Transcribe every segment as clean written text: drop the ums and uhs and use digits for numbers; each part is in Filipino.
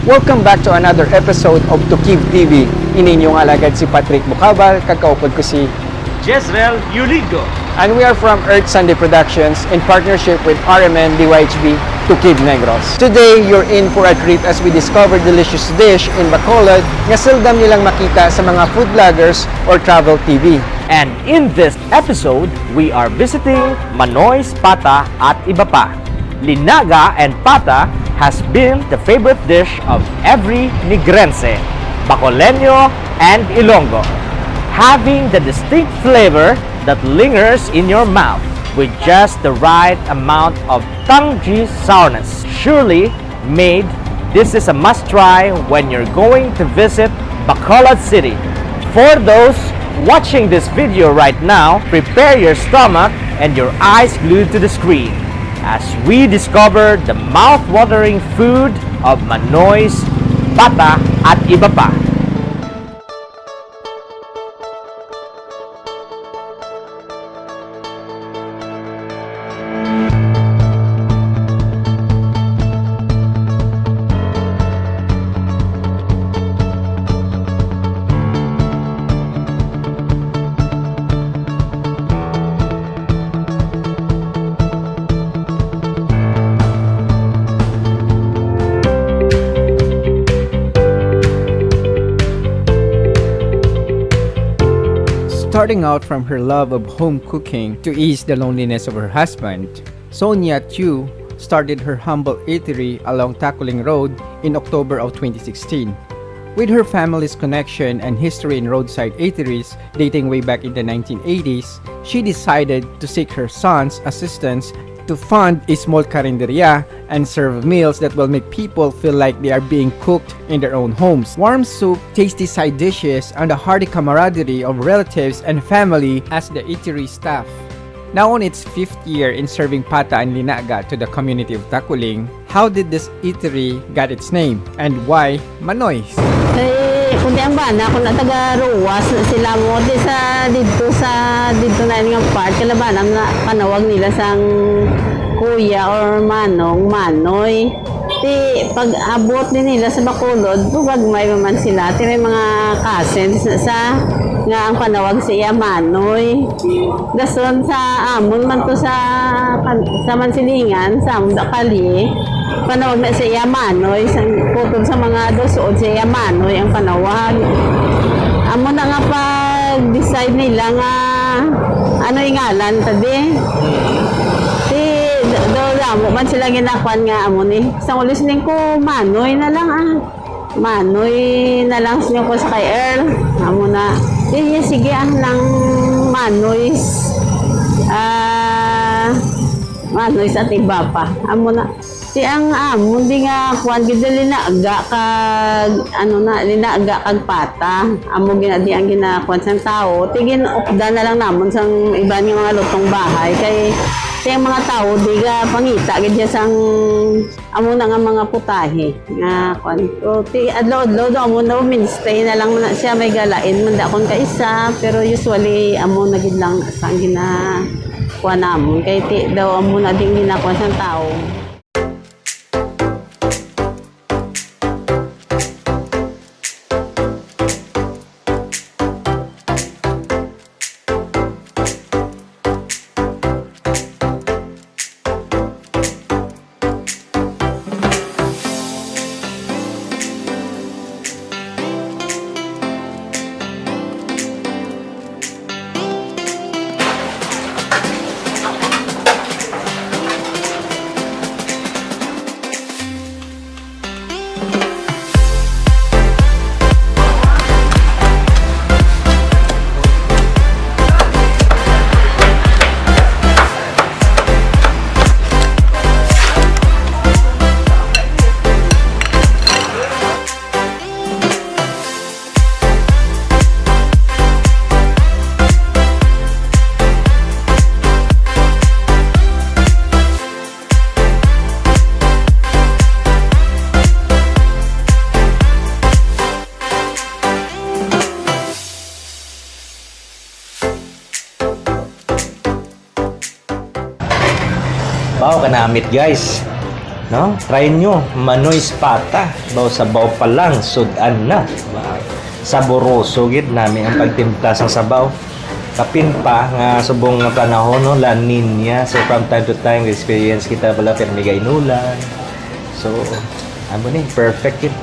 Welcome back to another episode of Tukib TV. Ininyong alagad si Patrick Bukabal, kakaupod ko si Jezreel Ilonggo. and we are from Earth Sunday Productions in partnership with RMN DYHB Tukib Negros. Today, you're in for a treat as we discover delicious dish in Bacolod nga seldom nilang makita sa mga food vloggers or travel TV. And in this episode, we are visiting MANOY'S PATAHAN at iba pa. Linaga and pata has been the favorite dish of every Negrense, Bacoleño, and Ilonggo, having the distinct flavor that lingers in your mouth with just the right amount of tangy sourness. Surely made, this is a must-try when you're going to visit Bacolod City. For those watching this video right now, prepare your stomach and your eyes glued to the screen as we discover the mouth-watering food of MANOY'S PATAHAN at iba pa. Starting out from her love of home cooking to ease the loneliness of her husband, Sonia Tiu started her humble eatery along Taculing Road in October of 2016. With her family's connection and history in roadside eateries dating way back in the 1980s, she decided to seek her son's assistance to fund a small carinderia and serve meals that will make people feel like they are being cooked in their own homes. Warm soup, tasty side dishes, and the hearty camaraderie of relatives and family as the eatery staff. Now on its 5th year in serving pata and linaga to the community of Taculing, how did this eatery got its name and why Manoy's? Kundi ang bana ko na taga Ruwas sila mo dito na nga part kalabanan na panawag nila sang kuya or manong Manoy. Ti pag abot din nila sa Bacolod, bugagmay man sila. Ti may mga cousins sa nga ang panawag siya Manoy. Dason sa amon man to sa Mansilingan sa Kali. Panawag na siya Manoy, putol sa mga dosood siya Manoy ang panawag. Amo na nga pag-decide nila nga ano yung ngalan tadi. Mo man sila ginakuan nga amo ni. Sa ulis ning ko Manoy na lang Manoy na lang siya ko sa kay Earl. Amo na. Sige lang Manoy's Manoy's at iba pa. Amo na. Si ang amon di nga kuan gid linaga kag linaga kag pata. Amo ginadi ang ginakuan sang tao. Tigin okda na lang namon sang iba nga mga lutong bahay kay yung mga tao di ga pangita gid sang amo na nga mga putahe nga kuan. So ti adlaw-adlaw do amo na minstay na lang na siya may galain man da kon ka isa pero usually amo na gid lang sang gina kuan namon kay ti daw amo na din ginakuan sang tao. Wow, kanamit guys. No? Try nyo, Manoy's Pata. Sabaw pa lang, sudan na. Saboroso gid nami ang pagtimpla sa sabaw. Kapin pa nga subong nga panahon no, La Nina. So from time to time experience kita pala permigay nulan. So amo ni perfect it.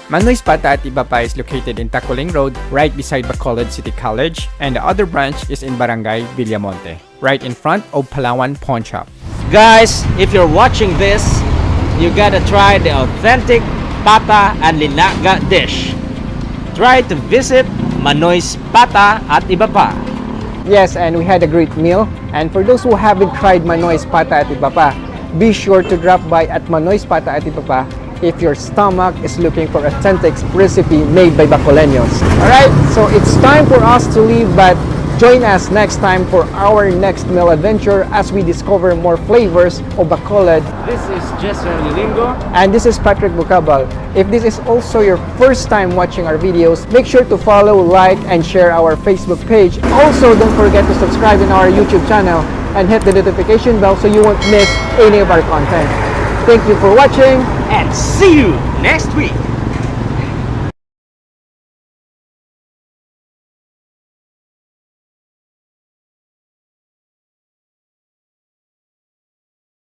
MANOY'S PATAHAN at Atbp is located in Taculing Road, right beside Bacolod City College, and the other branch is in Barangay Villamonte, right in front of Palawan Pawn Shop. Guys, if you're watching this, you gotta try the authentic pata and linaga dish. Try to visit MANOY'S PATAHAN at Atbp. Yes, and we had a great meal. And for those who haven't tried MANOY'S PATAHAN at Atbp, be sure to drop by at MANOY'S PATAHAN at Atbp if your stomach is looking for authentic recipe made by Bacoleños. Alright, so it's time for us to leave, but join us next time for our next meal adventure as we discover more flavors of Bacolod. This is Jester Ilonggo. And this is Patrick Bucabal. If this is also your first time watching our videos, make sure to follow, like, and share our Facebook page. Also, don't forget to subscribe in our YouTube channel and hit the notification bell so you won't miss any of our content. Thank you for watching, And see you next week.